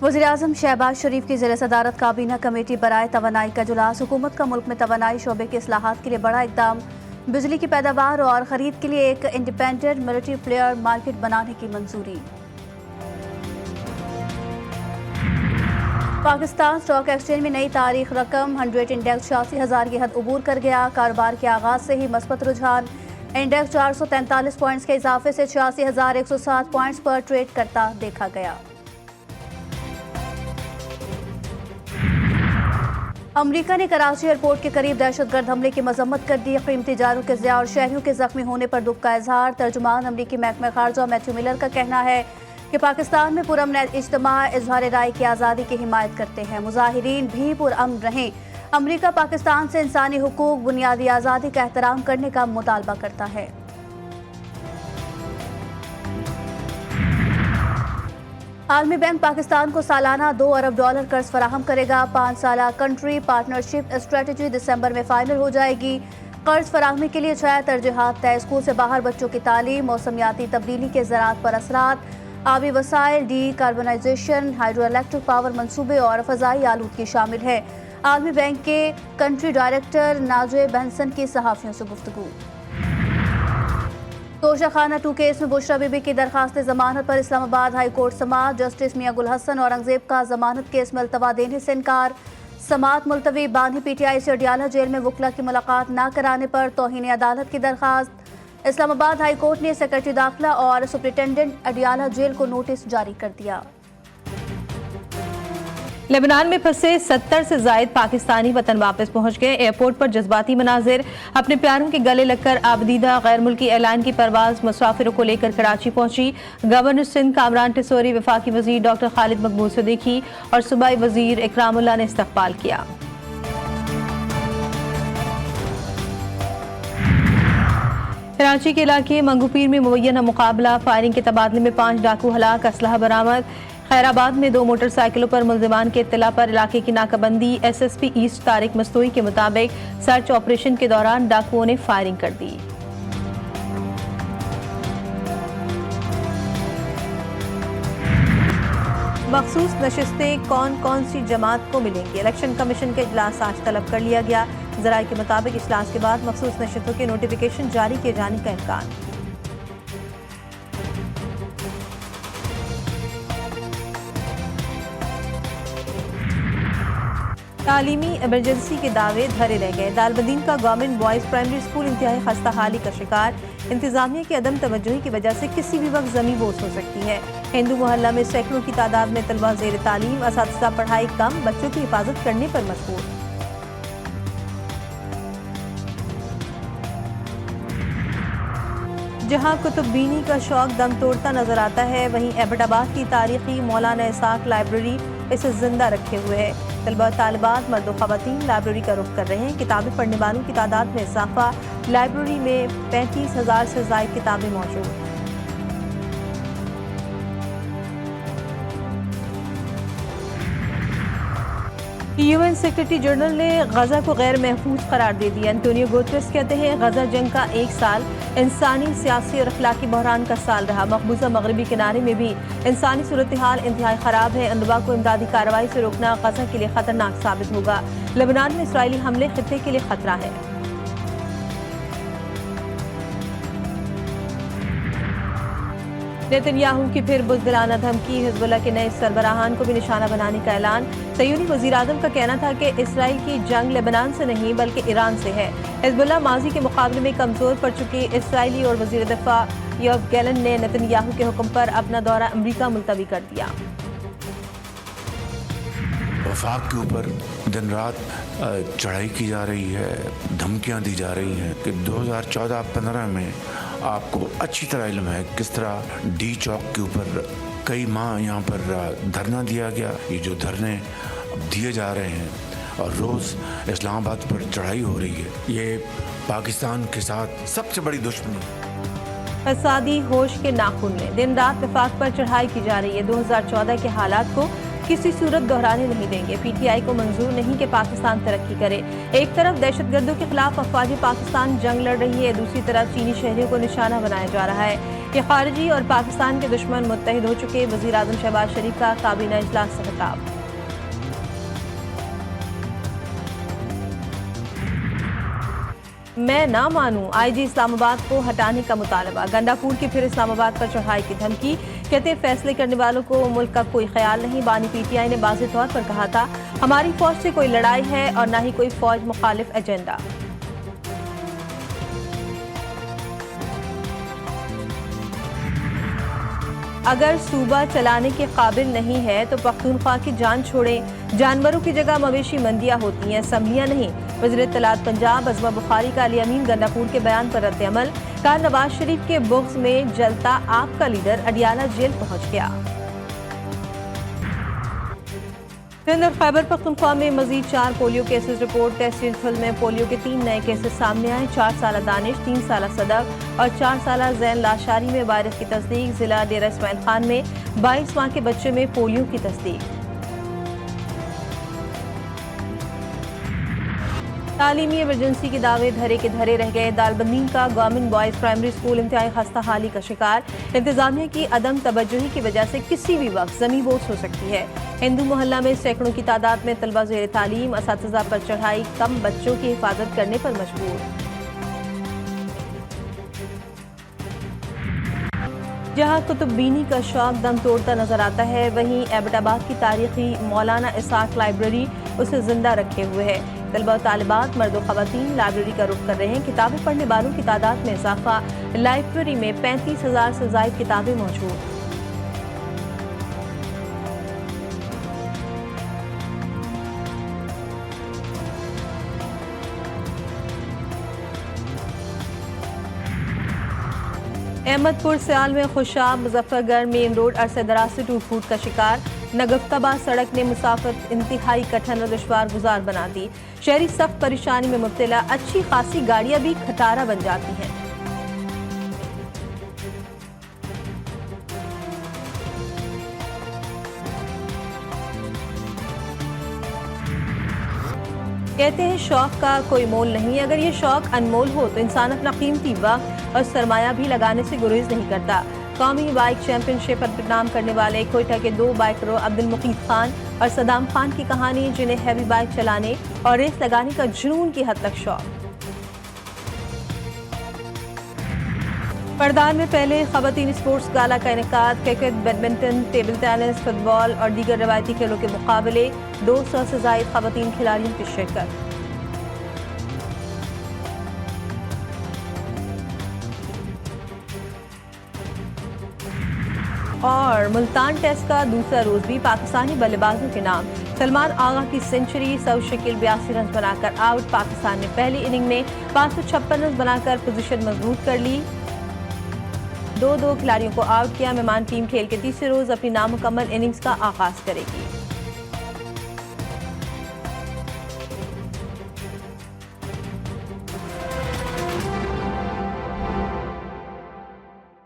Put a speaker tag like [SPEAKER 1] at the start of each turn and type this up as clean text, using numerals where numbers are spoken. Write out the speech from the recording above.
[SPEAKER 1] वज़ीर-ए-आज़म शहबाज शरीफ की ज़ेर सदारत काबीना कमेटी बराए तवानाई का इजलास। हुकूमत का मुल्क में तवानाई शोबे के इस्लाहात के लिए बड़ा इक़दाम। बिजली की पैदावार और ख़रीद के लिए एक इंडिपेंडेंट मल्टी प्लेयर मार्केट बनाने की मंजूरी। पाकिस्तान स्टॉक एक्सचेंज में नई तारीख रकम 100 इंडेक्स 86,000 की हद अबूर कर गया। कारोबार के आगाज से ही मस्बत रुझान। इंडेक्स 443 पॉइंट्स के इजाफे से 86,107 पॉइंट्स पर ट्रेड करता देखा गया। अमरीका ने कराची एयरपोर्ट के करीब दहशतगर्द हमले की मजम्मत कर दी। कीमती जानों के ज़िया और शहरियों के जख्मी होने पर दुख का इजहार। तर्जुमान अमरीकी महकमा खारजा मैथ्यू मिलर का कहना है कि पाकिस्तान में पुरअमन इज्तिमा इजहार राय की आज़ादी की हिमायत करते हैं। मुजाहिरीन भी पुरअमन रहें। अमरीका पाकिस्तान से इंसानी हुकूक, बुनियादी आज़ादी का एहतराम करने का मुतालबा करता है। आलमी बैंक पाकिस्तान को सालाना $2 अरब कर्ज फराहम करेगा। 5 साला कंट्री पार्टनरशिप स्ट्रेटजी दिसंबर में फाइनल हो जाएगी। कर्ज फराहमी के लिए 6 तरजीहात तय। स्कूल से बाहर बच्चों की तालीम, मौसमियाती तब्दीली के ज़राअत पर असरात, आबी वसाइल, decarbonisation, hydro electric power मंसूबे और फ़ज़ाई आलूदगी शामिल है। आलमी बैंक के कंट्री डायरेक्टर नाजे बेंसन की सहाफ़ियों से गुफ्तगू। तोशा खाना 2 केस में बुशरा बीबी की दरखास्त जमानत पर इस्लामाबाद हाई कोर्ट समाअत। जस्टिस मियां गुल हसन औरंगजेब का जमानत केस में अल्तवा देने से इनकार। समाअत मुलतवी। बानी PTI से अडियाला जेल में वकला की मुलाकात न कराने पर तौहीन अदालत की दरखास्त। इस्लामाबाद हाई कोर्ट ने सेक्रेटरी दाखिला और सुप्रिंटेंडेंट अडियाला जेल को नोटिस जारी कर दिया।
[SPEAKER 2] लेबनान में फंसे 70 से जायद पाकिस्तानी वतन वापस पहुंच गए। एयरपोर्ट पर जज्बाती मनाजिर। अपने प्यारों के गले लगकर आबदीदा गैर मुल्की एयरलाइन की परवाज मुसाफिरों को लेकर कराची पहुंची। गवर्नर सिंध कामरान टिसोरी, वफाकी वजीर डॉक्टर खालिद मकबूल सिद्दीकी और सूबाई वजीर इकरामुल्लाह ने इस्तकबाल किया। कराची के इलाके मंगूपीर में मुबैना मुकाबला। फायरिंग के तबादले में 5 डाकू हलाक, असलहा बरामद। खैराबाद में 2 मोटरसाइकिलों पर मुल्जिमान के इत्तला पर इलाके की नाकाबंदी। SSP ईस्ट तारिक मस्तूई के मुताबिक सर्च ऑपरेशन के दौरान डाकुओं ने फायरिंग कर दी। मखसूस नशिस्तें कौन कौन सी जमात को मिलेंगी? इलेक्शन कमीशन के इजलास आज तलब कर लिया गया। ज़राए के मुताबिक इजलास के बाद मखसूस नशिस्तों के नोटिफिकेशन जारी किए जाने का इम्कान। तालीमी इमरजेंसी के दावे धरे रह गए। दालबदीन का गवर्नमेंट बॉयज़ प्राइमरी स्कूल इंतहाई खस्ता हाली का शिकार। इंतजामिया की अदम तवज्जोही की वजह से किसी भी वक्त जमी बोस हो सकती है। हिंदू मोहल्ला में सैकड़ों की तादाद में तलबा ज़ेर तालीम। असातिज़ा पढ़ाई कम, बच्चों की हिफाजत करने पर मजबूर। जहां कुतुबबीनी का शौक दम तोड़ता नजर आता है, वहीं एबटाबाद की तारीखी मौलाना इसाक लाइब्रेरी इसे जिंदा रखे हुए है। तलबा तालिबात, मर्द व ख़वातीन लाइब्रेरी का रुख कर रहे हैं। किताबें पढ़ने वालों की तादाद में इजाफा। लाइब्रेरी में 35,000 से ज़ायद किताबें मौजूद। UN सेक्रेटरी जनरल ने गजा को गैर महफूज करार दे दिया। एंटोनियो गुतेरेस कहते हैं गजा जंग का 1 साल इंसानी, सियासी और अखलाकी बहरान का साल रहा। मकबूजा मगरबी किनारे में भी इंसानी सूरत हाल इंतहाई खराब है। अनवा को इमदादी कार्रवाई से रोकना गजा के लिए खतरनाक साबित होगा। लेबनान में इसराइली हमले खित्ते के लिए खतरा है। नेतन्याहू की फिर बुज़दिलाना धमकी। हिजबुल्लाह के नए सरबराहान को भी निशाना बनाने का ऐलान। सयूनी वज़ीर आज़म का कहना था कि इसराइल की जंग लेबनान से नहीं बल्कि ईरान से है। हिजबुल्लाह माजी के मुकाबले में कमज़ोर पड़ चुकी। इसराइली और वज़ीर दिफा योव गैलन ने नेतन्याहू के हुक्म पर अपना दौरा अमरीका मुलतवी कर दिया।
[SPEAKER 3] वफाक के ऊपर दिन रात चढ़ाई की जा रही है, धमकियां दी जा रही हैं कि 2014-15 में आपको अच्छी तरह इल्म है किस तरह डी चौक के ऊपर कई माह यहाँ पर धरना दिया गया। ये जो धरने दिए जा रहे हैं और रोज़ इस्लामाबाद पर चढ़ाई हो रही है, ये पाकिस्तान के साथ सबसे बड़ी दुश्मनी।
[SPEAKER 2] फसादी होश के नाखून में दिन रात वफाक पर चढ़ाई की जा रही है। 2014 के हालात को किसी सूरत दोहराने नहीं देंगे। PTI को मंजूर नहीं कि पाकिस्तान तरक्की करे। एक तरफ दहशतगर्दों के खिलाफ अफवाज पाकिस्तान जंग लड़ रही है, दूसरी तरफ चीनी शहरियों को निशाना बनाया जा रहा है। ये खारिजी और पाकिस्तान के दुश्मन मुत्तहिद हो चुके। वज़ीर आज़म शहबाज शरीफ का काबीना इजलास से खिताब। मैं ना मानूं, IG इस्लामाबाद को हटाने का मुतालबा। गंडापुर की फिर इस्लामाबाद पर चढ़ाई की धमकी। कहते फैसले करने वालों को मुल्क का कोई ख्याल नहीं। बानी PTI ने वाज़े तौर पर कहा था, हमारी फौज से कोई लड़ाई है और न ही कोई फौज मुखालिफ एजेंडा। अगर सूबा चलाने के काबिल नहीं है तो पख्तूनख्वा की जान छोड़ें। जानवरों की जगह मवेशी मंडियां होती हैं, असम्बलियां नहीं। वज़ीर इत्तलात पंजाब अज़मा बुखारी का अली अमीन गंडापुर के बयान पर रद्द अमल। कहा, नवाज शरीफ के बुग़्ज़ में जलता आपका लीडर अडियाला जेल पहुंच गया। सिंध और खैबर पख्तूनख्वा में मजीद 4 polio cases report. Test result में पोलियो के 3 नए केसेस सामने आए। 4 साला दानिश, 3 साला सदक और 4 साला जैन लाशारी में वायरस की तस्दीक। जिला डेरा इस्माइल खान में 22 माह के बच्चे में पोलियो की तस्दीक। तालीमी इमरजेंसी के दावे धरे के धरे रह गए। दालबंदीन का गवर्नमेंट बॉयज प्राइमरी स्कूल इंतहाई खस्ता हाली का शिकार। इंतजामिया की अदम तवज्जुही की वजह से किसी भी वक्त जमीन बोझ हो सकती है। हिंदू मोहल्ला में सैकड़ों की तादाद में तलबा ज़ेर तालीम। असातिज़ा पर चढ़ाई, कम बच्चों की हिफाजत करने पर मजबूर। जहां कुतुबीनी का शौक दम तोड़ता नजर आता है, वहीं एबटाबाद की तारीखी मौलाना इसाक लाइब्रेरी उसे जिंदा रखे हुए है। तलबा तालिबात, मर्द व ख़वातीन लाइब्रेरी का रुख कर रहे हैं। किताबें पढ़ने वालों की तादाद में इजाफा। लाइब्रेरी में 35,000 से ज़ायद किताबें मौजूद। अहमदपुर सियाल में खुशाब मुजफ्फरगढ़ मेन रोड अरसे दराज से टूट फूट का शिकार। नगफ्ताबाद सड़क ने मुसाफिर इंतहाई कठिन और दुश्वार गुजार बना दी। शहरी सख्त परेशानी में मुब्तला। अच्छी खासी गाड़ियां भी खटारा बन जाती हैं। कहते हैं शौक का कोई मोल नहीं। अगर ये शौक अनमोल हो तो इंसान अपना कीमती वक्त और सरमाया भी लगाने से गुरेज नहीं करता। कौमी बाइक चैंपियनशिप पर नाम करने वाले कोयटा के 2 बाइकरों अब्दुल मुकीद खान और सदाम खान की कहानी, जिन्हें हैवी बाइक चलाने और रेस लगाने का जुनून की हद तक शौक। पड़दान में पहले ख़वातीन स्पोर्ट्स गाला का इनेकाद। Cricket, badminton, table tennis, football और दीगर रवायती खेलों के मुकाबले। 200 से ज़ायद ख़वातीन खिलाड़ियों की शिरकत। और मुल्तान टेस्ट का दूसरा रोज भी पाकिस्तानी बल्लेबाजों के नाम। सलमान आगा की सेंचुरी, सऊद शकील 82 रन बनाकर आउट। पाकिस्तान ने पहली इनिंग में 556 रन बनाकर पोजीशन मजबूत कर ली। 2-2 खिलाड़ियों को आउट किया। मेहमान टीम खेल के तीसरे रोज अपनी नामुकम्मल इनिंग्स का आगाज करेगी।